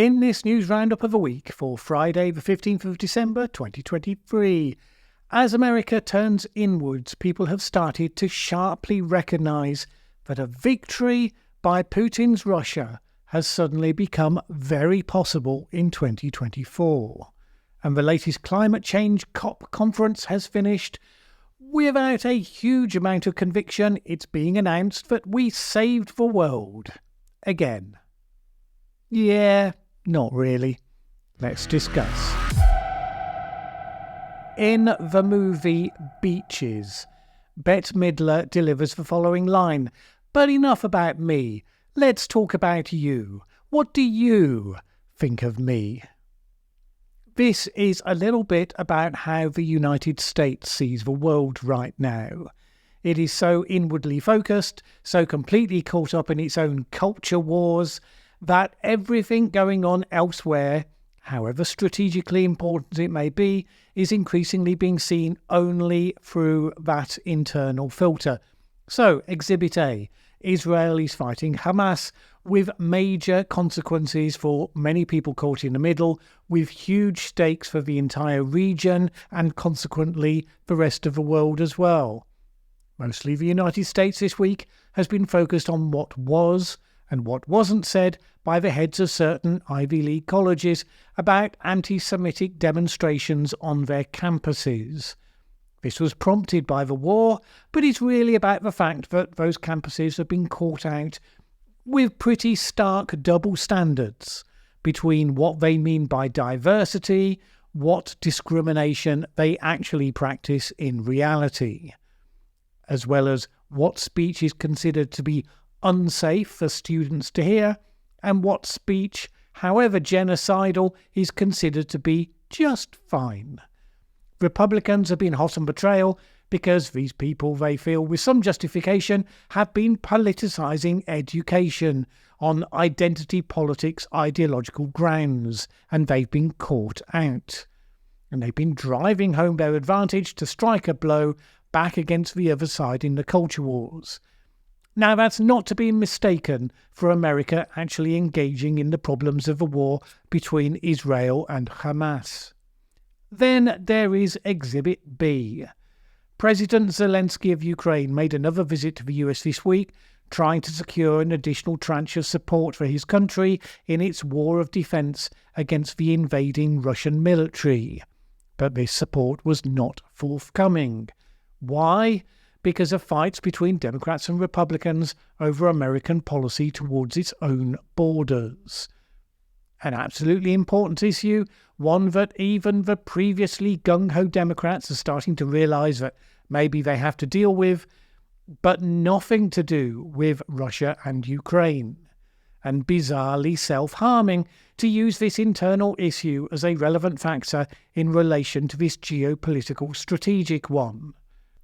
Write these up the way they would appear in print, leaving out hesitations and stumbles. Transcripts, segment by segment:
In this news roundup of the week for Friday the 15th of December 2023, as America turns inwards, people have started to sharply recognise that a victory by Putin's Russia has suddenly become very possible in 2024. And the latest climate change COP conference has finished without a huge amount of conviction. It's being announced that we saved the world. Again. Yeah, not really. Let's discuss. In the movie Beaches, Bette Midler delivers the following line: "But enough about me. Let's talk about you. What do you think of me?" This is a little bit about how the United States sees the world right now. It is so inwardly focused, so completely caught up in its own culture wars, that everything going on elsewhere, however strategically important it may be, is increasingly being seen only through that internal filter. So, Exhibit A, Israel is fighting Hamas, with major consequences for many people caught in the middle, with huge stakes for the entire region and consequently the rest of the world as well. Mostly the United States this week has been focused on what was and what wasn't said by the heads of certain Ivy League colleges about anti-Semitic demonstrations on their campuses. This was prompted by the war, but it's really about the fact that those campuses have been caught out with pretty stark double standards between what they mean by diversity, what discrimination they actually practice in reality, as well as what speech is considered to be unsafe for students to hear, and what speech, however genocidal, is considered to be just fine. Republicans have been hot on the trail because these people, they feel with some justification, have been politicising education on identity politics ideological grounds, and they've been caught out. And they've been driving home their advantage to strike a blow back against the other side in the culture wars. Now, that's not to be mistaken for America actually engaging in the problems of the war between Israel and Hamas. Then there is Exhibit B. President Zelensky of Ukraine made another visit to the US this week, trying to secure an additional tranche of support for his country in its war of defence against the invading Russian military. But this support was not forthcoming. Why? Because of fights between Democrats and Republicans over American policy towards its own borders. An absolutely important issue, one that even the previously gung-ho Democrats are starting to realise that maybe they have to deal with, but nothing to do with Russia and Ukraine, and bizarrely self-harming to use this internal issue as a relevant factor in relation to this geopolitical strategic one.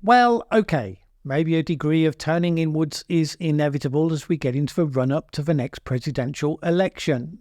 Well, okay, maybe a degree of turning inwards is inevitable as we get into the run-up to the next presidential election.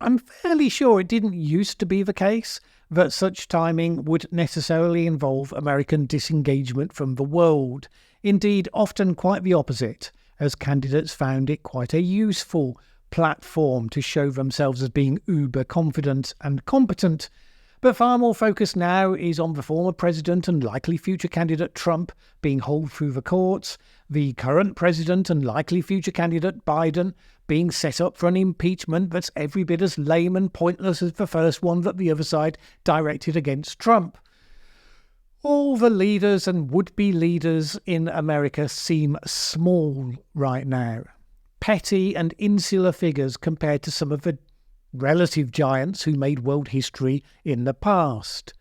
I'm fairly sure it didn't used to be the case that such timing would necessarily involve American disengagement from the world. Indeed, often quite the opposite, as candidates found it quite a useful platform to show themselves as being uber confident and competent. But far more focus now is on the former president and likely future candidate Trump being hauled through the courts, the current president and likely future candidate Biden being set up for an impeachment that's every bit as lame and pointless as the first one that the other side directed against Trump. All the leaders and would-be leaders in America seem small right now, petty and insular figures compared to some of the relative giants who made world history in the past.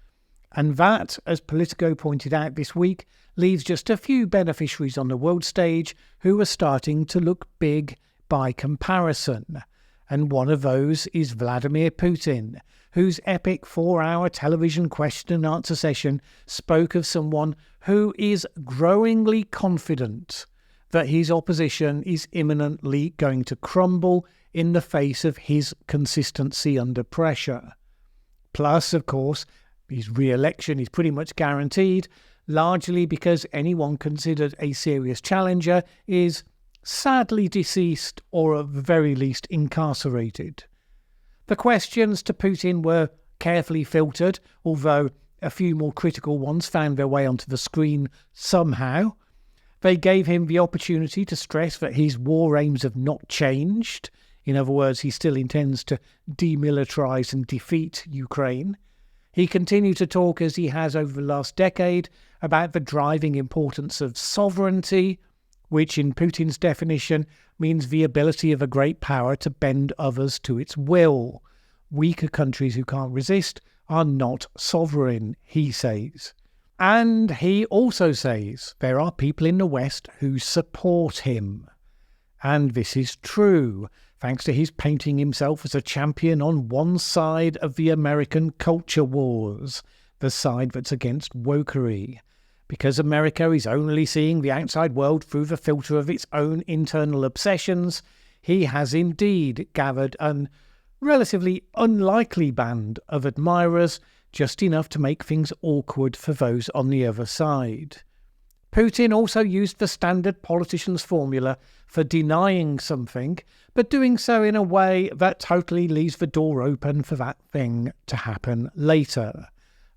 And that, as Politico pointed out this week, leaves just a few beneficiaries on the world stage who are starting to look big by comparison. And one of those is Vladimir Putin, whose epic 4-hour television question and answer session spoke of someone who is growingly confident that his opposition is imminently going to crumble in the face of his consistency under pressure. Plus, of course, his re-election is pretty much guaranteed, largely because anyone considered a serious challenger is sadly deceased or at the very least incarcerated. The questions to Putin were carefully filtered, although a few more critical ones found their way onto the screen somehow. They gave him the opportunity to stress that his war aims have not changed. In other words, he still intends to demilitarize and defeat Ukraine. He continued to talk, as he has over the last decade, about the driving importance of sovereignty, which in Putin's definition means the ability of a great power to bend others to its will. Weaker countries who can't resist are not sovereign, he says. And he also says there are people in the West who support him. And this is true, thanks to his painting himself as a champion on one side of the American culture wars, the side that's against wokery. Because America is only seeing the outside world through the filter of its own internal obsessions, he has indeed gathered an relatively unlikely band of admirers, just enough to make things awkward for those on the other side. Putin also used the standard politician's formula for denying something, but doing so in a way that totally leaves the door open for that thing to happen later.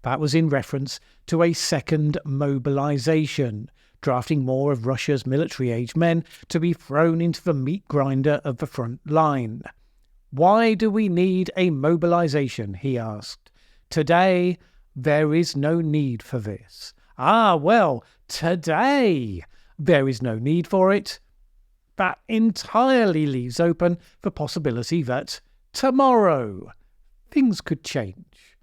That was in reference to a second mobilization, drafting more of Russia's military-age men to be thrown into the meat grinder of the front line. Why do we need a mobilization, he asked. Today, there is no need for this. Well, today there is no need for it. That entirely leaves open the possibility that tomorrow things could change.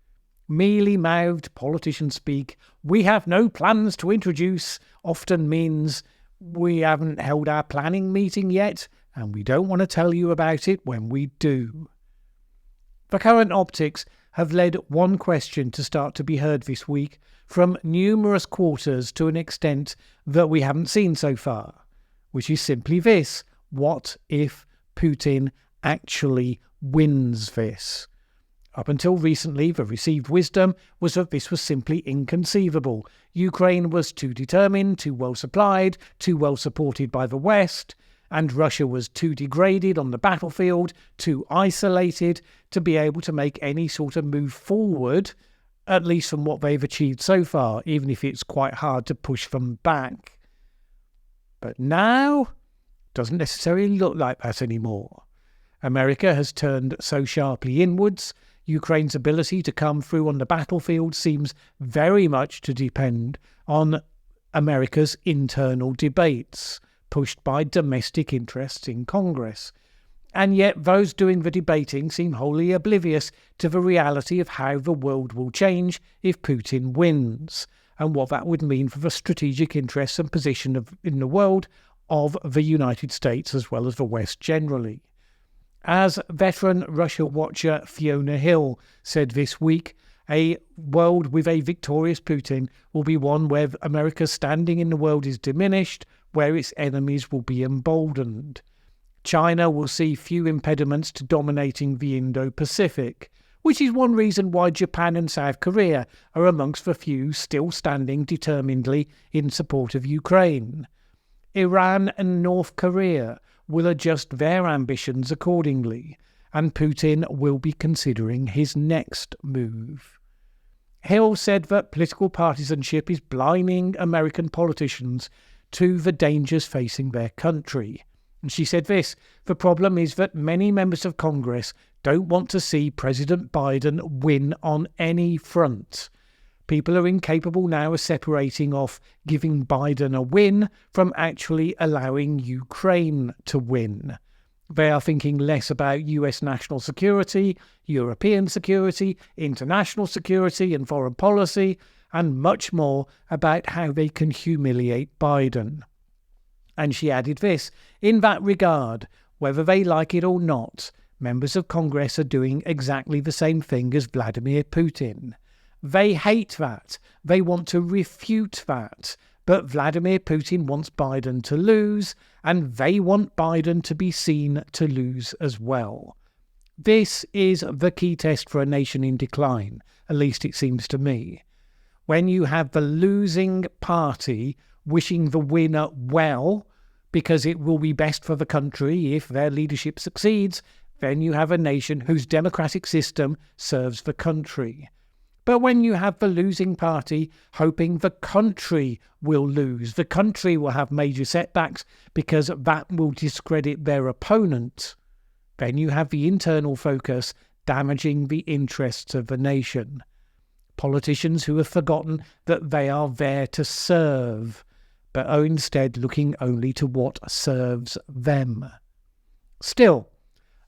Mealy-mouthed politician speak, we have no plans to introduce, often means we haven't held our planning meeting yet, and we don't want to tell you about it when we do. The current optics have led one question to start to be heard this week from numerous quarters to an extent that we haven't seen so far, which is simply this: what if Putin actually wins this? Up until recently, the received wisdom was that this was simply inconceivable. Ukraine was too determined, too well supplied, too well supported by the West, and Russia was too degraded on the battlefield, too isolated to be able to make any sort of move forward, at least from what they've achieved so far, even if it's quite hard to push them back. But now, doesn't necessarily look like that anymore. America has turned so sharply inwards. Ukraine's ability to come through on the battlefield seems very much to depend on America's internal debates, pushed by domestic interests in Congress. And yet those doing the debating seem wholly oblivious to the reality of how the world will change if Putin wins, and what that would mean for the strategic interests and position in the world of the United States as well as the West generally. As veteran Russia watcher Fiona Hill said this week, a world with a victorious Putin will be one where America's standing in the world is diminished, where its enemies will be emboldened. China will see few impediments to dominating the Indo-Pacific, which is one reason why Japan and South Korea are amongst the few still standing determinedly in support of Ukraine. Iran and North Korea will adjust their ambitions accordingly, and Putin will be considering his next move. Hill said that political partisanship is blinding American politicians to the dangers facing their country. And she said this: the problem is that many members of Congress don't want to see President Biden win on any front. People are incapable now of separating off giving Biden a win from actually allowing Ukraine to win. They are thinking less about US national security, European security, international security and foreign policy, and much more about how they can humiliate Biden. And she added this: in that regard, whether they like it or not, members of Congress are doing exactly the same thing as Vladimir Putin. They hate that. They want to refute that. But Vladimir Putin wants Biden to lose, and they want Biden to be seen to lose as well. This is the key test for a nation in decline, at least it seems to me. When you have the losing party wishing the winner well, because it will be best for the country if their leadership succeeds, then you have a nation whose democratic system serves the country. But when you have the losing party hoping the country will lose, the country will have major setbacks because that will discredit their opponent, then you have the internal focus damaging the interests of the nation. Politicians who have forgotten that they are there to serve, but are instead looking only to what serves them. Still,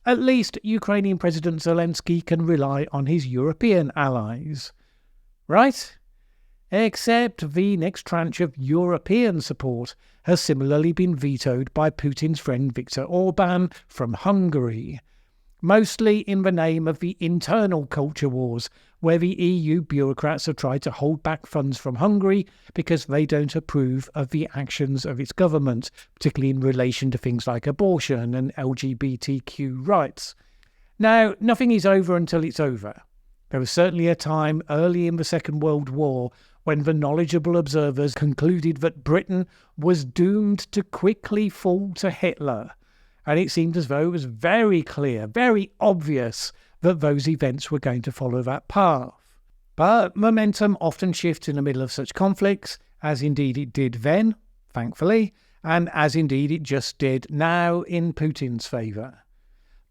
at least Ukrainian President Zelensky can rely on his European allies. Right? Except the next tranche of European support has similarly been vetoed by Putin's friend Viktor Orban from Hungary, mostly in the name of the internal culture wars, where the EU bureaucrats have tried to hold back funds from Hungary because they don't approve of the actions of its government, particularly in relation to things like abortion and LGBTQ rights. Now, nothing is over until it's over. There was certainly a time early in the Second World War when the knowledgeable observers concluded that Britain was doomed to quickly fall to Hitler, and it seemed as though it was very clear, very obvious that those events were going to follow that path. But momentum often shifts in the middle of such conflicts, as indeed it did then, thankfully, and as indeed it just did now in Putin's favour.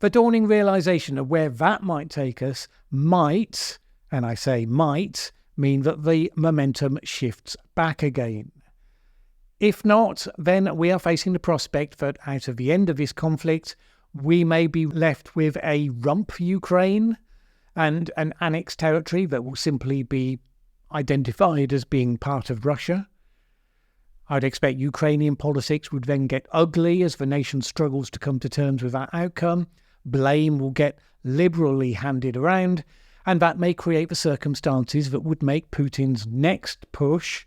The dawning realisation of where that might take us might, and I say might, mean that the momentum shifts back again. If not, then we are facing the prospect that out of the end of this conflict, we may be left with a rump Ukraine and an annexed territory that will simply be identified as being part of Russia. I'd expect Ukrainian politics would then get ugly as the nation struggles to come to terms with that outcome. Blame will get liberally handed around, and that may create the circumstances that would make Putin's next push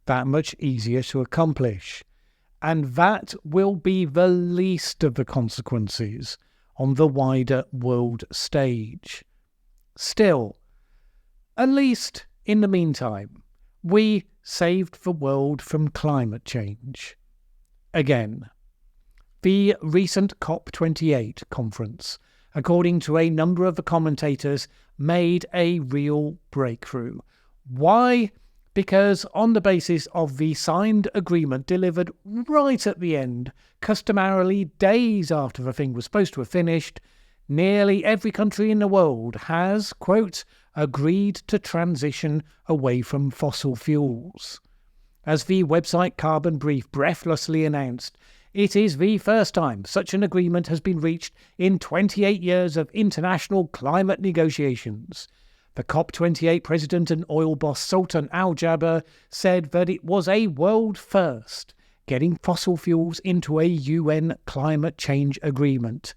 that much easier to accomplish. And that will be the least of the consequences on the wider world stage. Still, at least in the meantime, we saved the world from climate change. Again, the recent COP28 conference, according to a number of the commentators, made a real breakthrough. Why? Because on the basis of the signed agreement delivered right at the end, customarily days after the thing was supposed to have finished, nearly every country in the world has, quote, agreed to transition away from fossil fuels. As the website Carbon Brief breathlessly announced, it is the first time such an agreement has been reached in 28 years of international climate negotiations. The COP28 president and oil boss Sultan Al Jaber said that it was a world first, getting fossil fuels into a UN climate change agreement.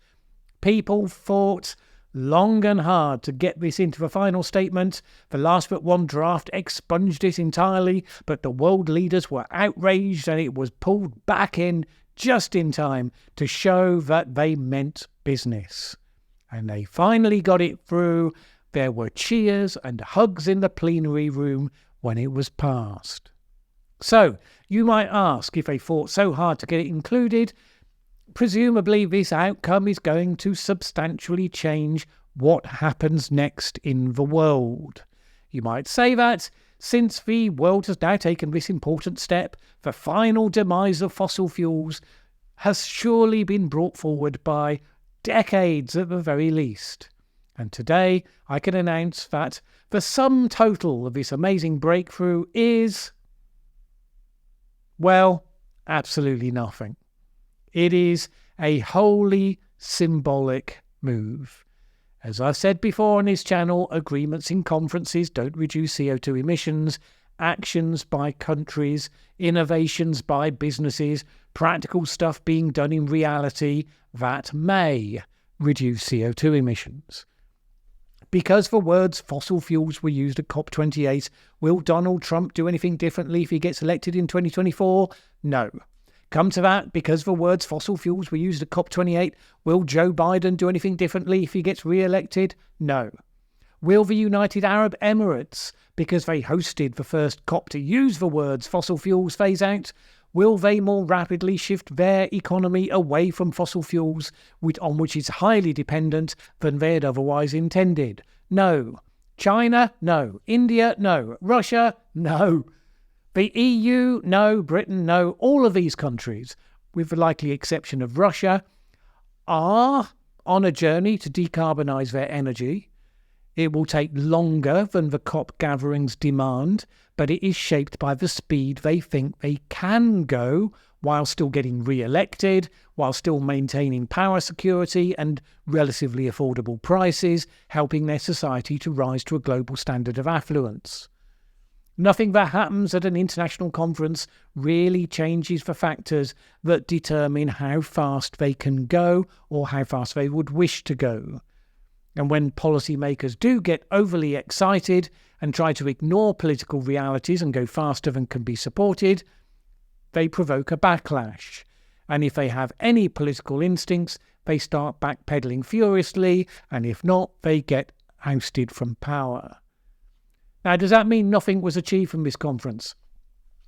People fought long and hard to get this into the final statement. The last but one draft expunged it entirely, but the world leaders were outraged and it was pulled back in just in time to show that they meant business. And they finally got it through. There were cheers and hugs in the plenary room when it was passed. So, you might ask, if they fought so hard to get it included, presumably this outcome is going to substantially change what happens next in the world. You might say that, since the world has now taken this important step, the final demise of fossil fuels has surely been brought forward by decades at the very least. And today I can announce that the sum total of this amazing breakthrough is, well, absolutely nothing. It is a wholly symbolic move. As I've said before on this channel, agreements in conferences don't reduce CO2 emissions. Actions by countries, innovations by businesses, practical stuff being done in reality, that may reduce CO2 emissions. Because the words fossil fuels were used at COP28, will Donald Trump do anything differently if he gets elected in 2024? No. Come to that, because the words fossil fuels were used at COP28, will Joe Biden do anything differently if he gets re-elected? No. Will the United Arab Emirates, because they hosted the first COP to use the words fossil fuels phase out, Will they more rapidly shift their economy away from fossil fuels on which it's highly dependent than they had otherwise intended? No. China? No. India? No. Russia? No. The EU? No. Britain? No. All of these countries, with the likely exception of Russia, are on a journey to decarbonise their energy. It will take longer than the COP gatherings demand, but it is shaped by the speed they think they can go while still getting re-elected, while still maintaining power security and relatively affordable prices, helping their society to rise to a global standard of affluence. Nothing that happens at an international conference really changes the factors that determine how fast they can go or how fast they would wish to go. And when policymakers do get overly excited and try to ignore political realities and go faster than can be supported, they provoke a backlash. And if they have any political instincts, they start backpedaling furiously, and if not, they get ousted from power. Now, does that mean nothing was achieved from this conference?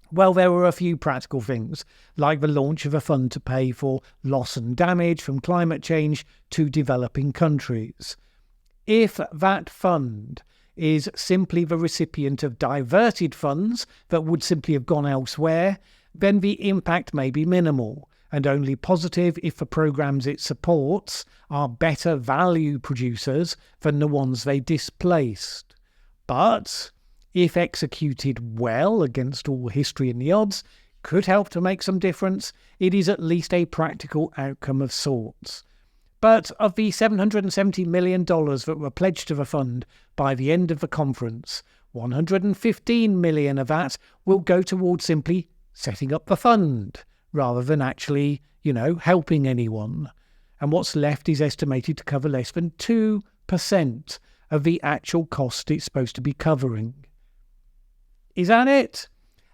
Well, there were a few practical things, like the launch of a fund to pay for loss and damage from climate change to developing countries. If that fund is simply the recipient of diverted funds that would simply have gone elsewhere, then the impact may be minimal and only positive if the programs it supports are better value producers than the ones they displaced. But if executed well against all history and the odds, could help to make some difference, it is at least a practical outcome of sorts. But of the $770 million that were pledged to the fund by the end of the conference, $115 million of that will go towards simply setting up the fund, rather than actually, helping anyone. And what's left is estimated to cover less than 2% of the actual cost it's supposed to be covering. Is that it?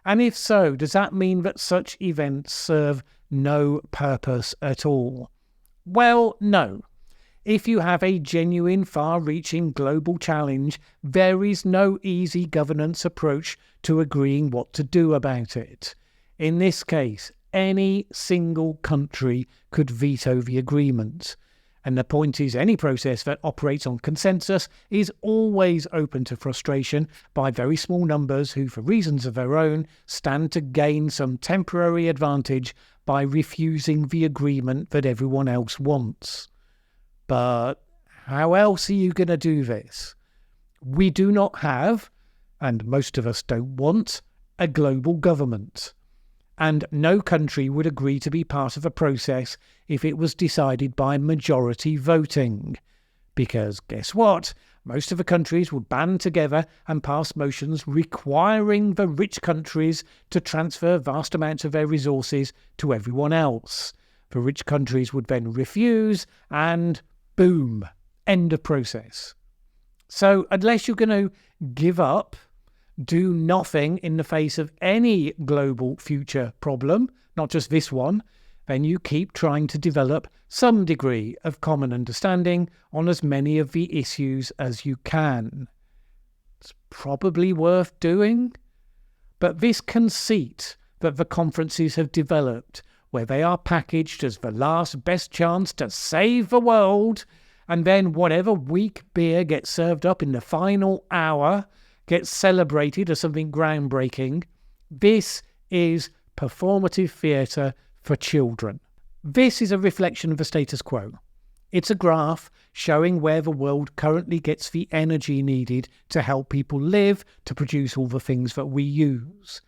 And if so, does that mean that such events serve no purpose at all? Well, no. If you have a genuine, far-reaching global challenge, there is no easy governance approach to agreeing what to do about it. In this case, any single country could veto the agreement. And the point is, any process that operates on consensus is always open to frustration by very small numbers who, for reasons of their own, stand to gain some temporary advantage by refusing the agreement that everyone else wants. But how else are you going to do this? We do not have, and most of us don't want, a global government. And no country would agree to be part of a process if it was decided by majority voting. Because guess what? Most of the countries would band together and pass motions requiring the rich countries to transfer vast amounts of their resources to everyone else. The rich countries would then refuse and boom, end of process. So unless you're going to give up, do nothing in the face of any global future problem, not just this one, then you keep trying to develop some degree of common understanding on as many of the issues as you can. It's probably worth doing. But this conceit that the conferences have developed, where they are packaged as the last best chance to save the world, and then whatever weak beer gets served up in the final hour gets celebrated as something groundbreaking, this is performative theatre for children. This is a reflection of the status quo. It's a graph showing where the world currently gets the energy needed to help people live, to produce all the things that we use.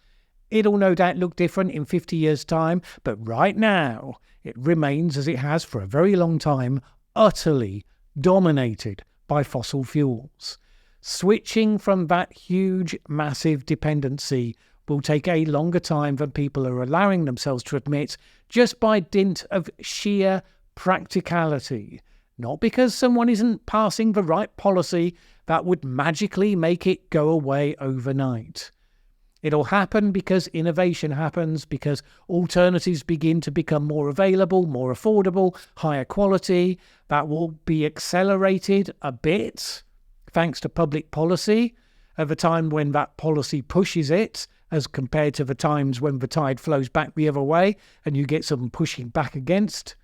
It'll no doubt look different in 50 years' time, but right now it remains, as it has for a very long time, utterly dominated by fossil fuels. Switching from that huge, massive dependency will take a longer time than people are allowing themselves to admit, just by dint of sheer practicality. Not because someone isn't passing the right policy that would magically make it go away overnight. It'll happen because innovation happens, because alternatives begin to become more available, more affordable, higher quality. That will be accelerated a bit, thanks to public policy, at the time when that policy pushes it, as compared to the times when the tide flows back the other way and you get some pushing back against.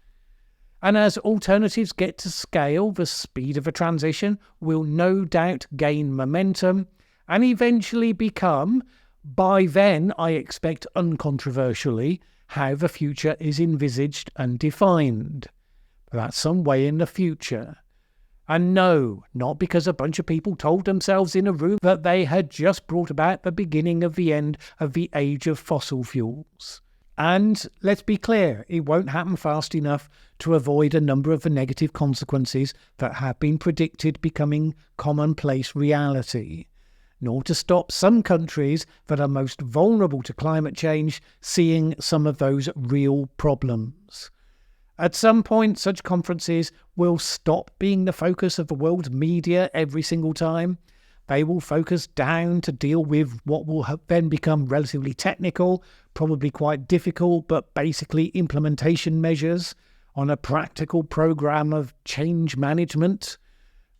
And as alternatives get to scale, the speed of a transition will no doubt gain momentum and eventually become, by then I expect uncontroversially, how the future is envisaged and defined. That's some way in the future. And no, not because a bunch of people told themselves in a room that they had just brought about the beginning of the end of the age of fossil fuels. And let's be clear, it won't happen fast enough to avoid a number of the negative consequences that have been predicted becoming commonplace reality, nor to stop some countries that are most vulnerable to climate change seeing some of those real problems. At some point, such conferences will stop being the focus of the world's media every single time. They will focus down to deal with what will then become relatively technical, probably quite difficult, but basically implementation measures on a practical program of change management.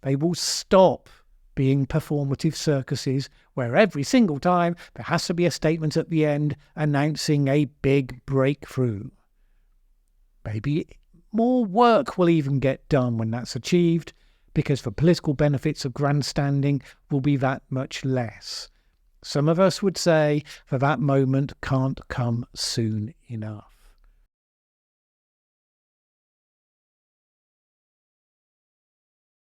They will stop being performative circuses where every single time there has to be a statement at the end announcing a big breakthrough. Maybe more work will even get done when that's achieved, because the political benefits of grandstanding will be that much less. Some of us would say that moment can't come soon enough.